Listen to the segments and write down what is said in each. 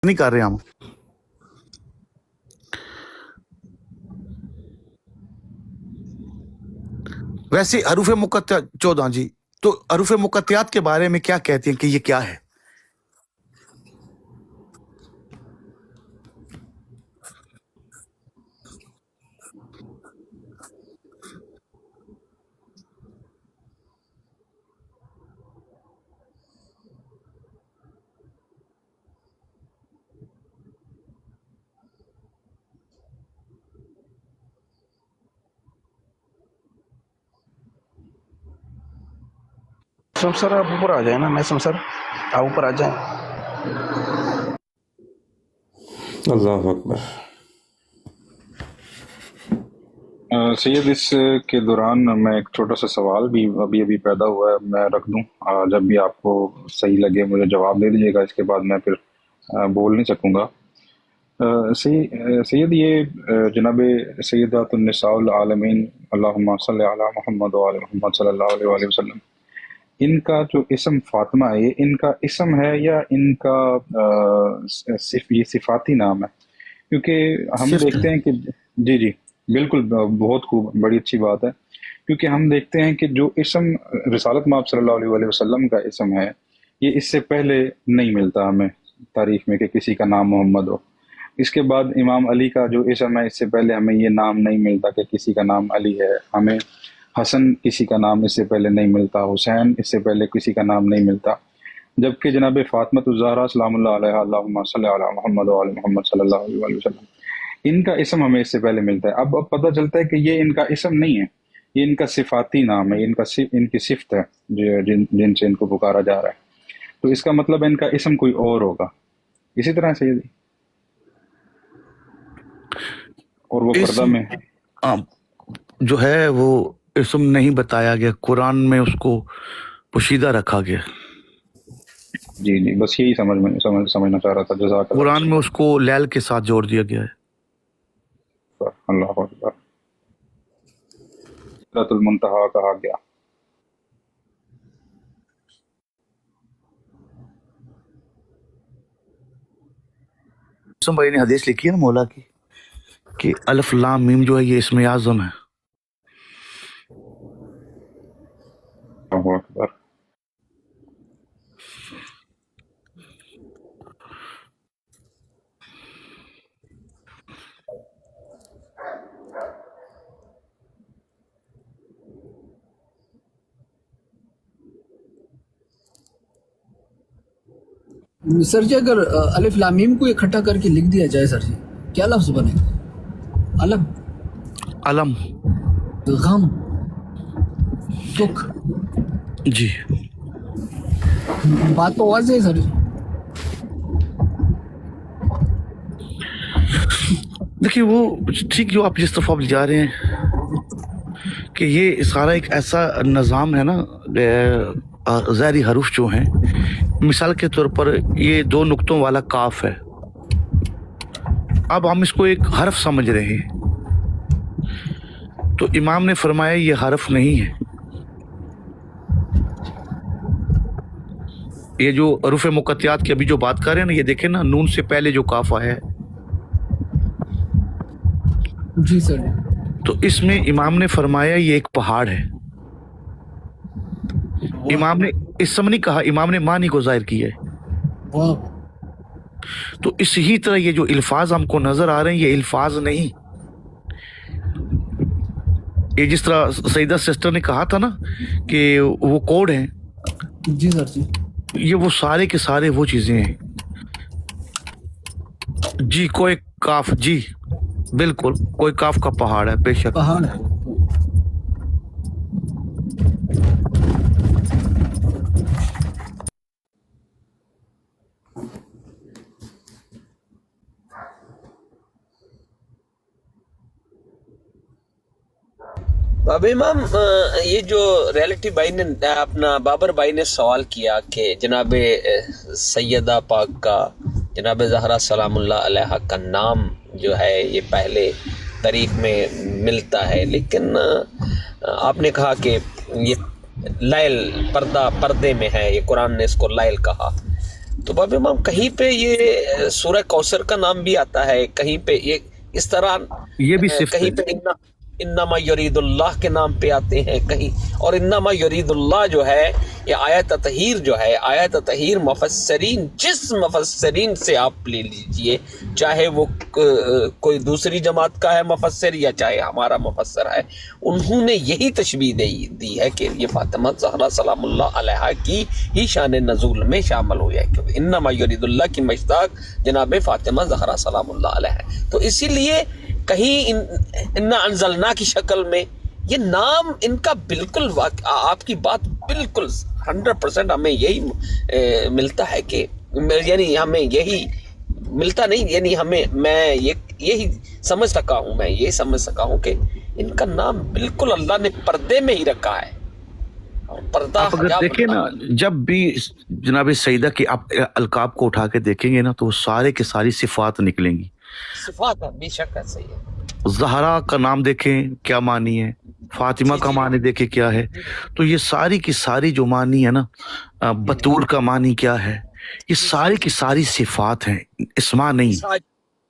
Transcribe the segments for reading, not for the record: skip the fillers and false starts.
نہیں کر رہے ہم. ویسے حروف مقطعات 14 جی، تو حروف مقطعات کے بارے میں کیا کہتے ہیں کہ یہ کیا ہے؟ سر آپ اوپر آ جائیں نا، میں سر آپ اوپر آ جائیں. اللہ اکبر. سید، اس کے دوران میں ایک چھوٹا سا سوال بھی ابھی پیدا ہوا ہے، میں رکھ دوں؟ جب بھی آپ کو صحیح لگے مجھے جواب دے دیجیے گا، اس کے بعد میں پھر بول نہیں سکوں گا. سید، یہ جناب سیدات النساء العالمین اللہم صلی علی محمد وعلی محمد صلی اللہ علیہ وآلہ وسلم، ان کا جو اسم فاطمہ ہے، یہ ان کا اسم ہے یا ان کا یہ صفاتی نام ہے؟ کیونکہ ہم صفت دیکھتے ہیں کہ جی بالکل، بہت خوب، بڑی اچھی بات ہے. کیونکہ ہم دیکھتے ہیں کہ جو اسم رسالت مآب صلی اللہ علیہ وآلہ وسلم کا اسم ہے، یہ اس سے پہلے نہیں ملتا ہمیں تاریخ میں کہ کسی کا نام محمد ہو. اس کے بعد امام علی کا جو اسم ہے، اس سے پہلے ہمیں یہ نام نہیں ملتا کہ کسی کا نام علی ہے. ہمیں حسن کسی کا نام اس سے پہلے نہیں ملتا، حسین اس سے پہلے کسی کا نام نہیں ملتا. جبکہ جناب فاطمۃ الزہرا سلام اللہ علیہا اللہم صلی علی محمد وعلی محمد صلی اللہ علیہ وآلہ وسلم، ان کا اسم ہمیں اس سے پہلے ملتا ہے. اب پتہ چلتا ہے کہ یہ ان کا اسم نہیں ہے، یہ ان کا صفاتی نام ہے، ان کی صفت ہے جن سے ان کو پکارا جا رہا ہے. تو اس کا مطلب ہے ان کا اسم کوئی اور ہوگا. اسی طرح سے اور وہ پردہ اسم میں جو ہے وہ اسم نہیں بتایا گیا، قرآن میں اس کو پوشیدہ رکھا گیا. جی بس یہی سمجھنا چاہ رہا تھا. جزاک اللہ. قرآن میں اس کو لیل کے ساتھ جوڑ دیا گیا ہے. اللہ اکبر. سدرۃ المنتہا کہا گیا. اسم بھائی نے حدیث لکھی ہے نا مولا کی کہ الف لام میم جو ہے یہ اسم اعظم ہے. اللہ اکبر. سر جی اگر الف لام میم کو اکٹھا کر کے لکھ دیا جائے سر جی، کیا لفظ بنے گا؟ علم، علم، غم، دکھ. جی بات تو واضح ہے سر جی. دیکھیے وہ ٹھیک جو آپ جس طرف آپ جا رہے ہیں کہ یہ سارا ایک ایسا نظام ہے نا، ظاہری حروف جو ہیں، مثال کے طور پر یہ 2 نقطوں والا کاف ہے. اب ہم اس کو ایک حرف سمجھ رہے ہیں، تو امام نے فرمایا یہ حرف نہیں ہے. یہ جو حروف مقطعات کی ابھی جو بات کر رہے ہیں نا، یہ دیکھیں نا، نون سے پہلے جو کاف آیا ہے، جی سر. تو اس میں امام نے فرمایا یہ ایک پہاڑ ہے. امام نے اسم نہیں کہا، امام نے معنی کو ظاہر کیا ہے. واہ. تو اسی طرح یہ جو الفاظ ہم کو نظر آ رہے ہیں یہ الفاظ نہیں. یہ جس طرح سیدہ سسٹر نے کہا تھا نا کہ وہ کوڈ ہیں، جی سر جی. یہ وہ سارے کے سارے وہ چیزیں ہیں. جی کوئی کاف، جی بالکل کوئی کاف کا پہاڑ ہے، بے شک. پہاڑ ہے. اب امام یہ جو ریئلٹی بھائی نے اپنا بابر بھائی نے سوال کیا کہ جناب سیدہ پاک کا، جناب زہرا سلام اللہ علیہ کا نام جو ہے یہ پہلے تاریخ میں ملتا ہے، لیکن آپ نے کہا کہ یہ لیل پردے میں ہے، یہ قرآن نے اس کو لیل کہا. تو باب امام کہیں پہ یہ سورہ کوثر کا نام بھی آتا ہے, کہیں پہ یہ اس طرح یہ بھی صفت کہیں ہے. پہ انما یرید اللہ کے نام پہ آتے ہیں کہیں, اور انما یرید اللہ جو ہے یہ آیت تطہیر جو ہے, آیت تطہیر مفسرین, جس مفسرین سے آپ لے لیجئے, چاہے وہ کوئی دوسری جماعت کا ہے مفسر یا چاہے ہمارا مفسر ہے, انہوں نے یہی تشبیہ دی ہے کہ یہ فاطمہ زہرا سلام اللہ علیہا کی ہی شان نزول میں شامل ہوئی ہے, کیونکہ انما یرید اللہ کی مشتاق جناب فاطمہ زہرا سلام اللہ علیہا ہے. تو اسی لیے کہیں انا انزلنا کی شکل میں یہ نام ان کا بالکل آپ کی بات بالکل 100% ہمیں یہی ملتا ہے کہ یعنی ہمیں یہی ملتا نہیں, یعنی میں یہی سمجھ سکا ہوں کہ ان کا نام بالکل اللہ نے پردے میں ہی رکھا ہے. اور پردہ آپ اگر دیکھیں نا, جب بھی جناب سیدہ کے آپ القاب کو اٹھا کے دیکھیں گے نا تو وہ سارے کے ساری صفات نکلیں گی. صفات بے شک ہے, صحیح ہے. زہرا کا نام دیکھیں کیا معنی ہے, فاطمہ کا معنی دیکھیں کیا ہے, تو یہ ساری کی ساری جو معنی ہے نا, بطول کا معنی کیا ہے, یہ ساری کی ساری صفات ہیں, اسما نہیں.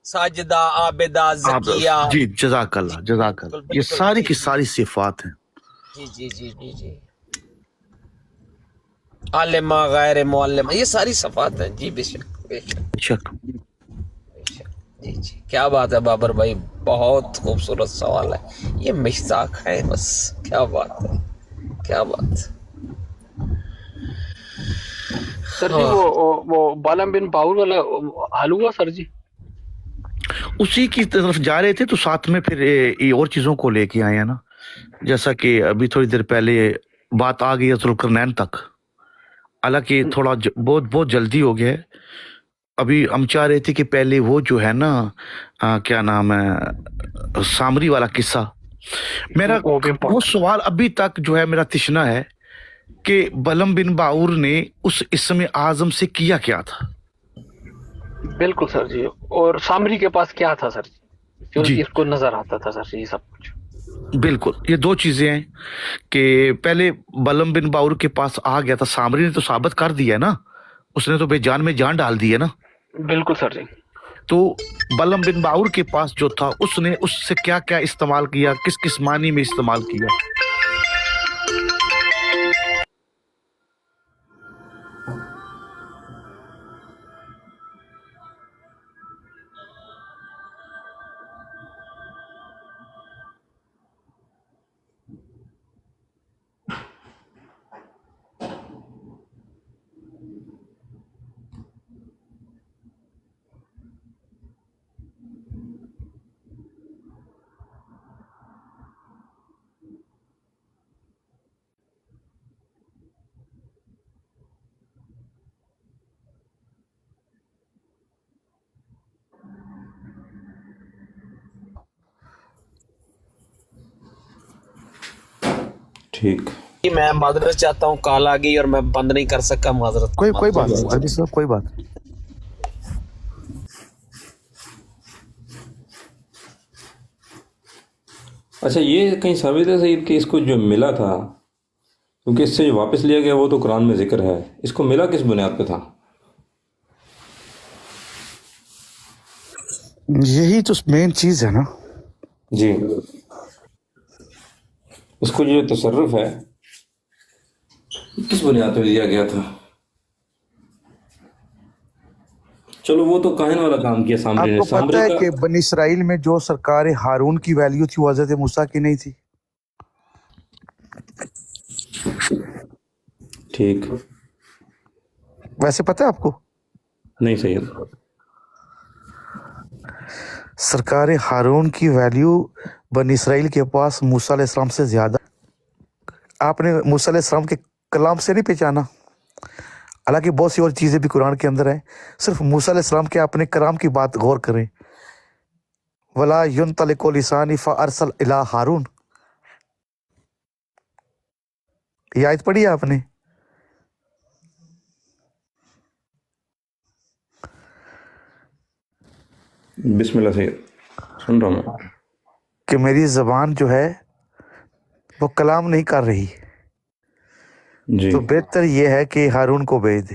ساجدہ, عابدہ, زکیہ. جی جزاک اللہ, یہ ساری کی ساری صفات ہیں. جی عالمہ, غیر معلمہ, یہ ساری صفات ہیں. جی بے شک. جی کیا بات ہے بابر بھائی, بہت خوبصورت سوال ہے. یہ مشتاق ہے بس, کیا بات ہے. سر جی وہ بالم بن باور والا حل ہوا سر جی؟ اسی کی طرف جا رہے تھے تو ساتھ میں پھر اور چیزوں کو لے کے آئے ہیں نا, جیسا کہ ابھی تھوڑی دیر پہلے بات آ گئی ذوالقرنین تک, حالانکہ تھوڑا بہت جلدی ہو گیا ہے. ابھی ہم چاہ رہے تھے کہ پہلے وہ جو ہے نا کیا نام ہے, سامری والا قصہ, میرا وہ سوال ابھی تک جو ہے میرا تشنا ہے کہ بلم بن باور نے اس اسم اعظم سے کیا تھا. بالکل سر جی, اور سامری کے پاس کیا تھا سر جی, جی اس کو نظر آتا تھا سر جی سب کچھ. بالکل, یہ دو چیزیں ہیں کہ پہلے بلم بن باور کے پاس آ گیا تھا, سامری نے تو ثابت کر دیا ہے نا, اس نے تو بے جان میں جان ڈال دی ہے نا. بالکل سر جی. تو بلم بن باور کے پاس جو تھا اس نے اس سے کیا کیا استعمال کیا, کس معنی میں استعمال کیا. ٹھیک, میں معذرت چاہتا ہوں, کال آ گئی اور میں بند نہیں کر سکا, معذرت. کوئی بات نہیں عربی صاحب, کوئی بات نہیں. اچھا یہ کہیں ثابت ہے سید کہ اس کو جو ملا تھا, کیونکہ اس سے جو واپس لیا گیا وہ تو قرآن میں ذکر ہے, اس کو ملا کس بنیاد پہ تھا؟ یہی تو مین چیز ہے نا. جی, اس کو جو تصرف ہے کس بنیاد پہ لیا گیا تھا؟ چلو وہ تو کاہن والا کام کیا سامری نے. آپ کو پتہ ہے کہ بنی اسرائیل میں جو سرکار ہارون کی ویلیو تھی وہ حضرت موسیٰ کی نہیں تھی. ٹھیک, ویسے پتہ ہے آپ کو؟ نہیں سید. سرکار ہارون کی ویلیو بنی اسرائیل کے پاس موسیٰ علیہ السلام سے زیادہ. آپ نے موسیٰ علیہ السلام کے کلام سے نہیں پہچانا, حالانکہ بہت سی اور چیزیں بھی قرآن کے اندر ہیں, صرف موسیٰ علیہ السلام کے اپنے کلام کی بات غور کریں. وَلَا يُنْطَلِقُ لِسَانِي فَأَرْسَلْ إِلَىٰ ہارون, یہ آیت پڑھی ہے آپ نے؟ بسم اللہ سید, سن رہا ہوں کہ میری زبان جو ہے وہ کلام نہیں کر رہی, جی. تو بہتر یہ ہے کہ ہارون کو بھیج دے.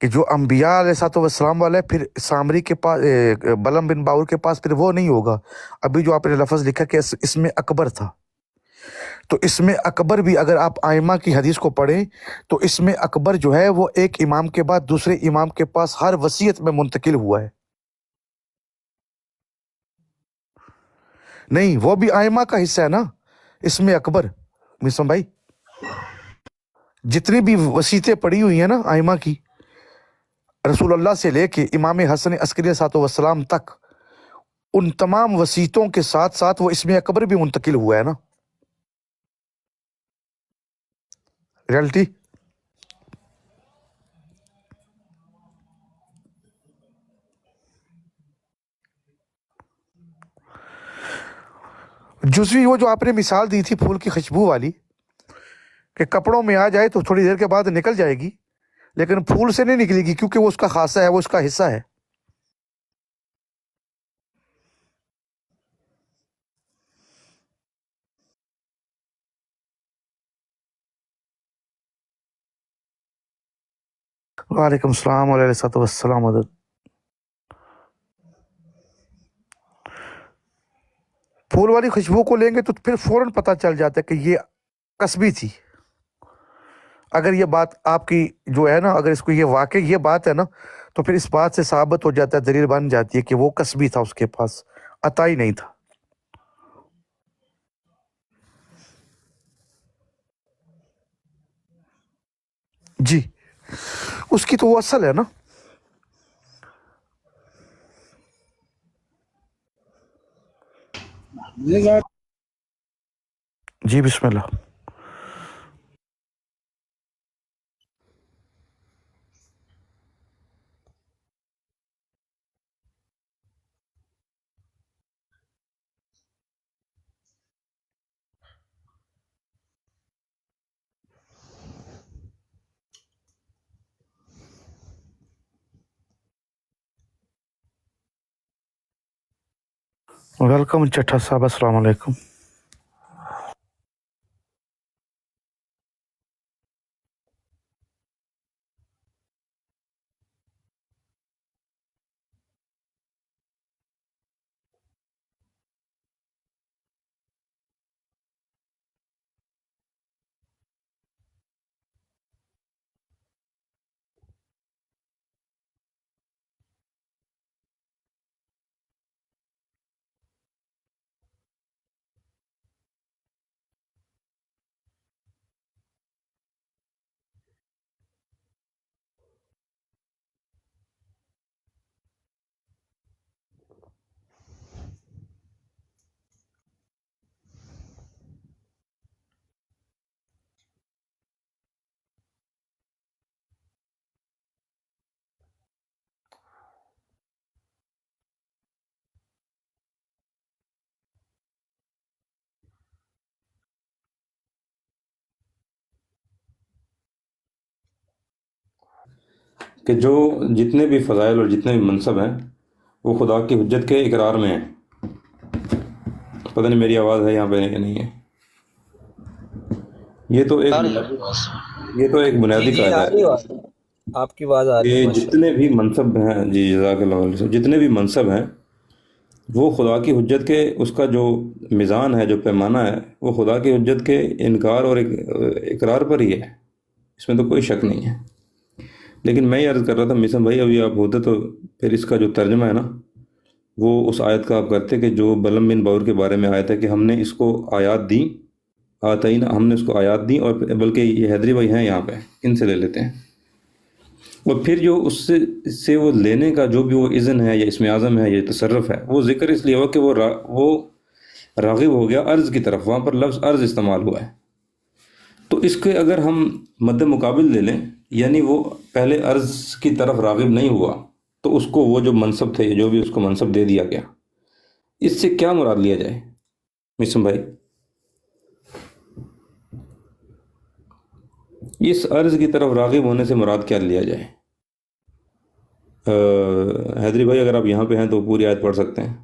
کہ جو انبیاء علیہ السلام والے پھر سامری کے پاس بلم بن باور کے پاس پھر وہ نہیں ہوگا. ابھی جو آپ نے لفظ لکھا کہ اس میں اکبر تھا، تو اس میں اکبر بھی اگر آپ آئمہ کی حدیث کو پڑھیں تو اس میں اکبر جو ہے وہ ایک امام کے بعد دوسرے امام کے پاس ہر وصیت میں منتقل ہوا ہے. نہیں، وہ بھی آئمہ کا حصہ ہے نا اس میں اکبر. مسلم بھائی، جتنی بھی وصیتیں پڑھی ہوئی ہیں نا آئمہ کی، رسول اللہ سے لے کے امام حسن عسکری علیہ السلام تک، ان تمام وصیتوں کے ساتھ ساتھ وہ اسم اکبر بھی منتقل ہوا ہے نا. ریالٹی جزوی، وہ جو آپ نے مثال دی تھی پھول کی خوشبو والی، کہ کپڑوں میں آ جائے تو تھوڑی دیر کے بعد نکل جائے گی، لیکن پھول سے نہیں نکلے گی کیونکہ وہ اس کا خاصہ ہے، وہ اس کا حصہ ہے. وعلیکم السلام علیہ السلام حضرت. پھول والی خوشبو کو لیں گے تو پھر فوراً پتہ چل جاتا ہے کہ یہ قصبی تھی. اگر یہ بات آپ کی جو ہے نا، اگر اس کو یہ واقع یہ بات ہے نا، تو پھر اس بات سے ثابت ہو جاتا ہے، دلیل بن جاتی ہے کہ وہ قصبی تھا، اس کے پاس عطائی نہیں تھا. جی، اس کی تو وہ اصل ہے نا. جی بسم اللہ. ویلکم چٹھا صاحب، السلام علیکم. کہ جو جتنے بھی فضائل اور جتنے بھی منصب ہیں وہ خدا کی حجت کے اقرار میں ہیں. پتہ نہیں میری آواز ہے یہاں پہ کہ نہیں ہے. یہ تو ایک بنیادی قاعدہ ہے آپ کی بات آ رہی ہے کہ ماشاءاللہ. جتنے بھی منصب ہیں، جی جزاک اللہ علیہ وسلم، جتنے بھی منصب ہیں وہ خدا کی حجت کے، اس کا جو میزان ہے، جو پیمانہ ہے، وہ خدا کی حجت کے انکار اور اقرار پر ہی ہے. اس میں تو کوئی شک نہیں ہے. لیکن میں یہ عرض کر رہا تھا مسلم بھائی، ابھی آپ ہوتے تو پھر اس کا جو ترجمہ ہے نا، وہ اس آیت کا آپ کرتے کہ جو بلم بن باور کے بارے میں آیت ہے کہ ہم نے اس کو آیات دیں، ہم نے اس کو آیات دیں، اور بلکہ یہ حیدری بھائی ہیں یہاں پہ، ان سے لے لیتے ہیں. اور پھر جو اس سے وہ لینے کا جو بھی وہ اذن ہے یا اسم اعظم ہے یا تصرف ہے، وہ ذکر اس لیے ہوا کہ وہ راغب ہو گیا عرض کی طرف. وہاں پر لفظ عرض استعمال ہوا ہے. تو اس کے اگر ہم مد مقابل لے لیں، یعنی وہ پہلے عرض کی طرف راغب نہیں ہوا، تو اس کو وہ جو منصب تھے، جو بھی اس کو منصب دے دیا گیا، اس سے کیا مراد لیا جائے مسلم بھائی؟ اس عرض کی طرف راغب ہونے سے مراد کیا لیا جائے؟ حیدری بھائی اگر آپ یہاں پہ ہیں تو پوری آیت پڑھ سکتے ہیں.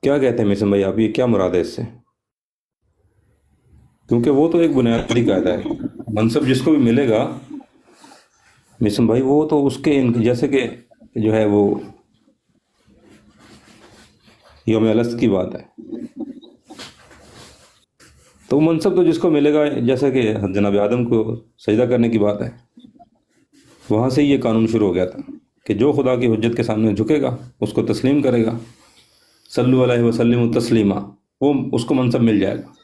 کیا کہتے ہیں مسلم بھائی آپ، یہ کیا مراد ہے اس سے؟ کیونکہ وہ تو ایک بنیادی قاعدہ ہے، منصب جس کو بھی ملے گا مسلم بھائی، وہ تو اس کے جیسے کہ جو ہے وہ یوم الست کی بات ہے، تو منصب تو جس کو ملے گا، جیسا کہ جناب آدم کو سجدہ کرنے کی بات ہے، وہاں سے یہ قانون شروع ہو گیا تھا کہ جو خدا کی حجت کے سامنے جھکے گا اس کو تسلیم کرے گا، صلو علیہ وسلم تسلیما، وہ اس کو منصب مل جائے گا۔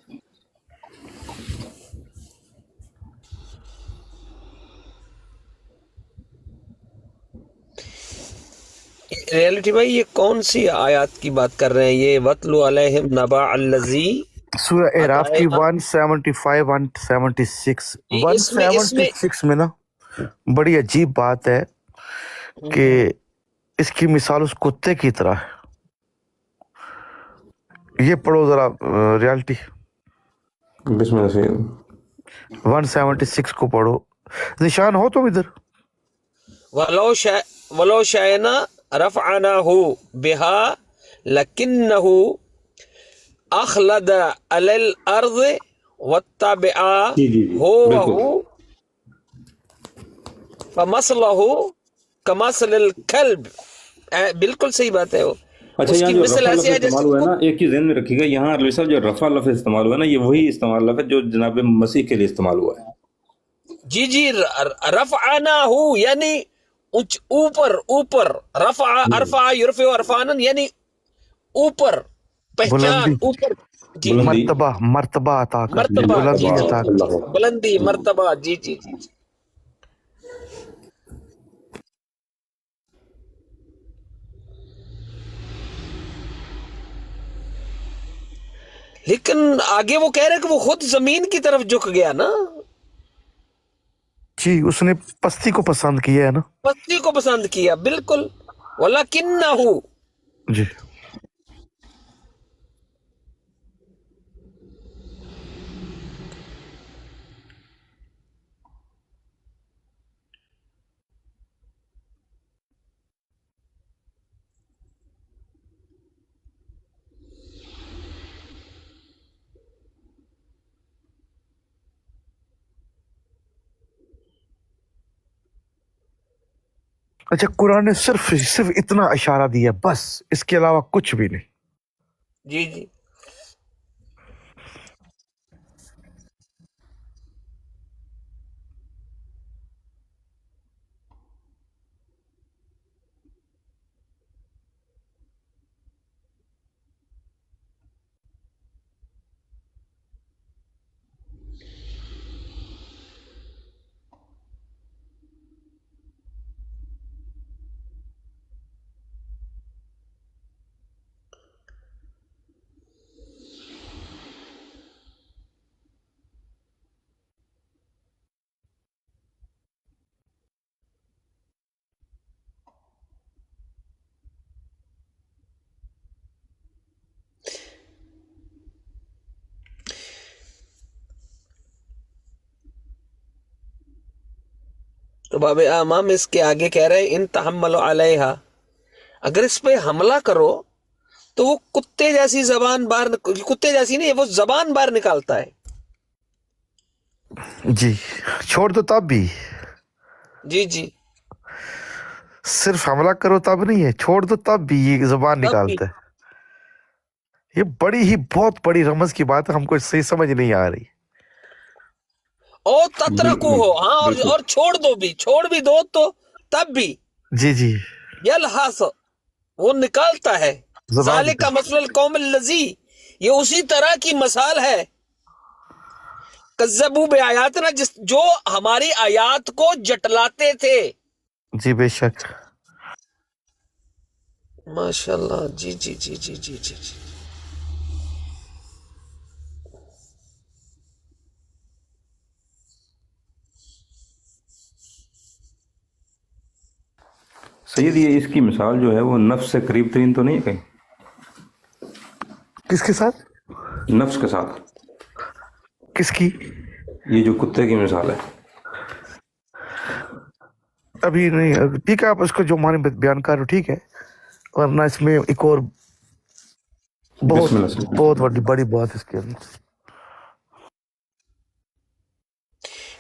ریئلٹی بھائی یہ کون سی آیات کی بات کر رہے ہیں؟ یہ وَاتْلُ عَلَيْهِمْ نَبَأَ الَّذِي سورہ اعراف کی 175 176 اس میں 176 میں نا بڑی عجیب بات ہے کہ اس کی مثال اس کتے کی طرح ہے۔ یہ پڑھو ذرا ریالٹی بسم اللہ سے 176 کو پڑھو، نشان ہو تم ادھر؟ وَلَوْ شَئْنَا رَفْعَنَاهُ بِهَا لَكِنَّهُ أَخْلَدَ عَلَى الْأَرْضِ وَاتَّبَعَ هَوَاهُ فَمَثَلُهُ كَمَثَلِ الْكَلْبِ۔ بالکل صحیح بات ہے وہ۔ اچھا، اس یہاں کی جو مثل رفع ایسی لفظ ہے استعمال ہوا ہے نا، ایک چیز ذہن میں رکھیے گا، یہاں علیہ صاحب جو رفع لفظ استعمال ہوا ہے نا، یہ وہی استعمال لفظ جو جناب مسیح کے لیے استعمال ہوا ہے۔ جی جی، رفعناہو یعنی اوپر، ارفع یرفع عرفانا یعنی اوپر، پہچان، بلندی، اوپر، جی بلندی، مرتبہ عطا کر، مرتبہ، جی بلندی جی عطا کر۔ اللہ جی، بلندی، مرتبہ، جی جی جی۔ لیکن آگے وہ کہہ رہے کہ وہ خود زمین کی طرف جھک گیا نا، جی اس نے پستی کو پسند کیا ہے نا۔ پستی کو پسند کیا، بالکل۔ وَلَكِنَّهُ، جی اچھا، قرآن نے صرف اتنا اشارہ دیا بس، اس کے علاوہ کچھ بھی نہیں۔ جی جی۔ تو باب امام اس کے آگے کہہ رہے ہیں ان تحملوا علیہا، اگر اس پہ حملہ کرو تو وہ کتے جیسی زبان باہر، کتے جیسی نہیں، وہ زبان باہر نکالتا ہے۔ جی چھوڑ دو تب بھی، جی جی، صرف حملہ کرو تب نہیں ہے، چھوڑ دو تب بھی یہ زبان تب بھی۔ نکالتا ہے۔ یہ بہت بڑی رمز کی بات ہے، ہم کو صحیح سمجھ نہیں آ رہی۔ اور تترکو ہو، ہاں، اور چھوڑ بھی دو تو تب بھی، جی جی، یلحس، وہ نکالتا ہے۔ زبان ذالک مثل القوم الذی، یہ اسی طرح کی مثال ہے، کذبوا بآیاتنا، جو ہماری آیات کو جٹلاتے تھے۔ جی بے شک۔ ماشاء اللہ، جی جی جی جی جی جی جی۔ سید یہ اس کی مثال جو ہے وہ نفس سے قریب ترین تو نہیں ہے کہیں؟ کس کے ساتھ؟ نفس کے ساتھ، کس کی؟ یہ جو کتے کی مثال ہے۔ ابھی نہیں، ٹھیک ہے، آپ اس کو جو معنی بیان کر رہے ہو ٹھیک ہے، ورنہ اس میں ایک اور بسم اللہ سے بہت بڑی بات اس کے اندر۔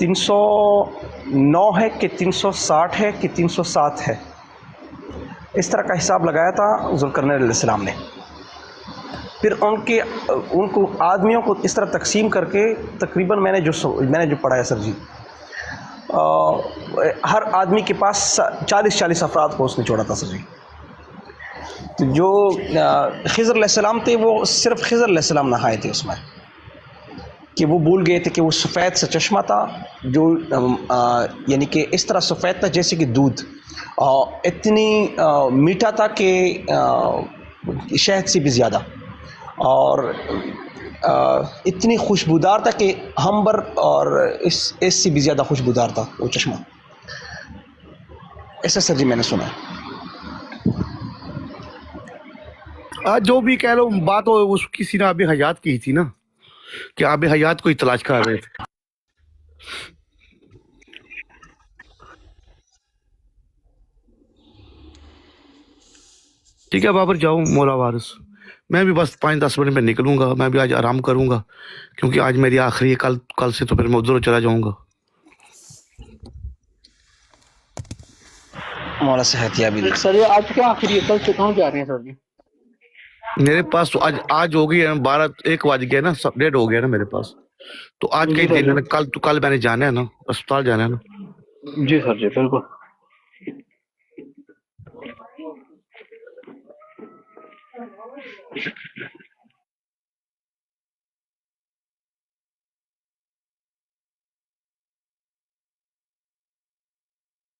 309 ہے کہ 360 ہے کہ 307 ہے، اس طرح کا حساب لگایا تھا ذوالقرنین علیہ السلام نے. پھر ان کو آدمیوں کو اس طرح تقسیم کر کے تقریباً میں نے جو پڑھا ہے سر جی، ہر آدمی کے پاس 40 افراد کو اس نے چھوڑا تھا سر جی. تو جو خضر علیہ السلام تھے وہ صرف خضر علیہ السلام نہائے تھے اس میں، کہ وہ بھول گئے تھے کہ وہ سفید سا چشمہ تھا جو یعنی کہ اس طرح سفید تھا جیسے کہ دودھ، اتنی میٹھا تھا کہ شہد سے بھی زیادہ، اور اتنی خوشبودار تھا کہ ہمبر اور اس سے بھی زیادہ خوشبودار تھا وہ چشمہ. ایسا سر جی میں نے سنا ہے. آج جو بھی کہہ لو بات ہو، اس کسی نے آب حیات کی تھی نا، کہ آب حیات کو ہی تلاش کر رہے تھے. ٹھیک ہے بابر، جاؤ مولا وارث. میں بھی بس 5-10 منٹ میں نکلوں گا. میں بھی آج آرام کروں گا کیونکہ آج میری آخری ہے. کل سے تو پھر میں ادھر چلا جاؤں گا. مولا صحت یابی. سر یہ آج کیا آخری ہے؟ کل سے کہاں جا رہے ہیں سر جی؟ میرے پاس تو آج ہو گئی ہے 1 بج گیا نا، 1:30 ہو گیا نا میرے پاس. تو آج کئی دن ہے، کل میں نے جانا ہے نا، اسپتال جانا ہے نا. جی سر جی بالکل.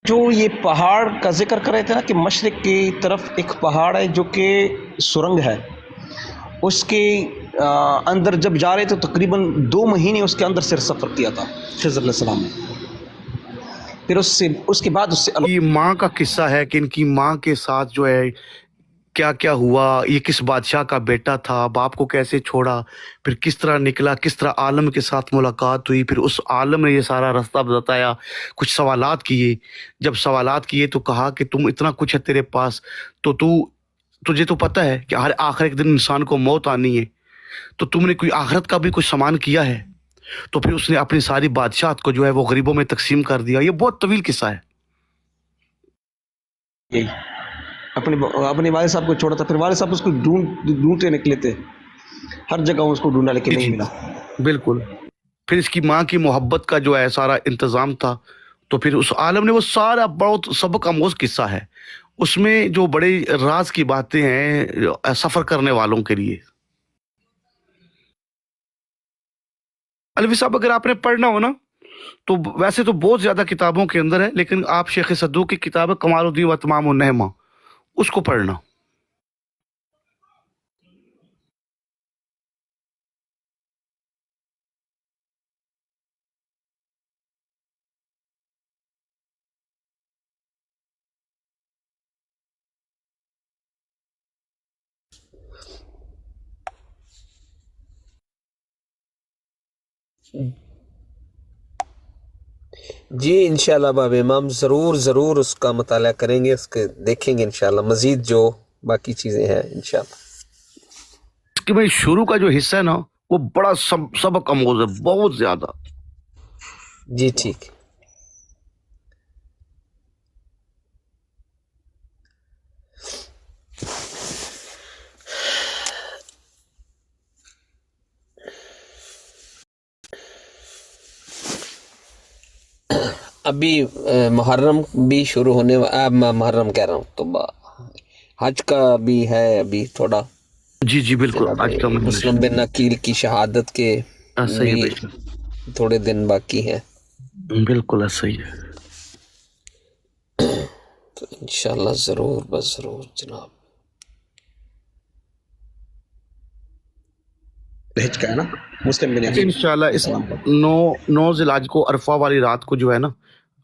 جو یہ پہاڑ کا ذکر کر رہے تھے نا کہ مشرق کی طرف ایک پہاڑ ہے جو کہ سرنگ ہے، اس کے اندر جب جا رہے تھے تقریباً 2 مہینے اس کے اندر سے سفر کیا تھا خضر علیہ السلام نے. پھر اس کے بعد اس سے یہ ماں کا قصہ ہے کہ ان کی ماں کے ساتھ جو ہے کیا کیا ہوا، یہ کس بادشاہ کا بیٹا تھا، باپ کو کیسے چھوڑا، پھر کس طرح نکلا، کس طرح عالم کے ساتھ ملاقات ہوئی، پھر اس عالم نے یہ سارا راستہ بتایا. کچھ سوالات کیے، جب سوالات کیے تو کہا کہ تم اتنا کچھ ہے تیرے پاس، تو تجھے تو پتہ ہے کہ ہر آخر ایک دن انسان کو موت آنی ہے، تو تم نے کوئی آخرت کا بھی کچھ سامان کیا ہے؟ تو پھر اس نے اپنی ساری بادشاہت کو جو ہے وہ غریبوں میں تقسیم کر دیا. یہ بہت طویل قصہ ہے. یہی اپنے والد صاحب کو چھوڑا تھا، پھر والد صاحب اس کو ڈھونڈتے نکلے تھے، ہر جگہ اس کو ڈھونڈا لیکن نہیں ملا. بالکل. پھر اس کی ماں کی محبت کا جو ہے سارا انتظام تھا. تو پھر اس عالم نے وہ سارا بہت سبق آموز قصہ ہے، اس میں جو بڑے راز کی باتیں ہیں سفر کرنے والوں کے لیے. الوی صاحب اگر آپ نے پڑھنا ہو نا تو ویسے تو بہت زیادہ کتابوں کے اندر ہے، لیکن آپ شیخ صدوق کی کتاب ہے کمال الدین و تمام النعمہ، اس کو پڑھنا. جی انشاءاللہ باب امام ضرور اس کا مطالعہ کریں گے، اس کے دیکھیں گے انشاءاللہ مزید جو باقی چیزیں ہیں انشاءاللہ. اس کے میں شروع کا جو حصہ ہے نا وہ بڑا سبق آموز ہے، بہت زیادہ. جی ٹھیک. ابھی محرم بھی شروع ہونے محرم کہہ رہا ہوں تو حج کا بھی ہے ابھی تھوڑا. جی بالکل. آج کا مسلم بن عقیل کی شہادت کے بھی تھوڑے دن باقی ہیں. بالکل صحیح ہے. تو انشاءاللہ ضرور جناب. حج کا ہے نا مسلم بن عقیل انشاءاللہ اس 9 ذی الحج کو عرفہ والی رات کو جو ہے نا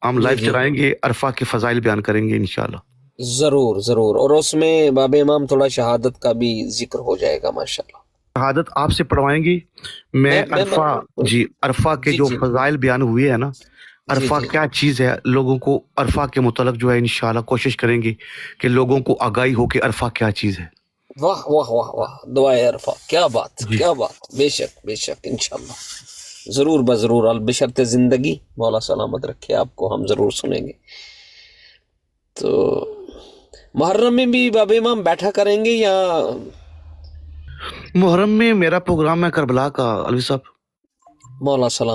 ہم لائیو چلائیں گے، عرفہ کے فضائل بیان کریں گے انشاءاللہ. ضرور اور اس میں باب امام تھوڑا شہادت کا بھی ذکر ہو جائے گا ماشاءاللہ. شہادت آپ سے پڑھوائیں گی. میں عرفہ کے جو فضائل بیان ہوئے ہیں نا، عرفہ کیا چیز ہے، لوگوں کو عرفہ کے متعلق جو ہے انشاءاللہ کوشش کریں گے کہ لوگوں کو آگاہی ہو کہ عرفہ کیا چیز ہے. واہ دعائے عرفہ، کیا بات بے شک انشاءاللہ. ضرور بضرور البشرط زندگی مولا سلامت رکھے آپ کو، ہم ضرور سنیں گے. تو محرم میں بھی باب امام بیٹھا کریں گے یا محرم میں میرا پروگرام ہے کربلا کا، الوی صاحب. مولا سلام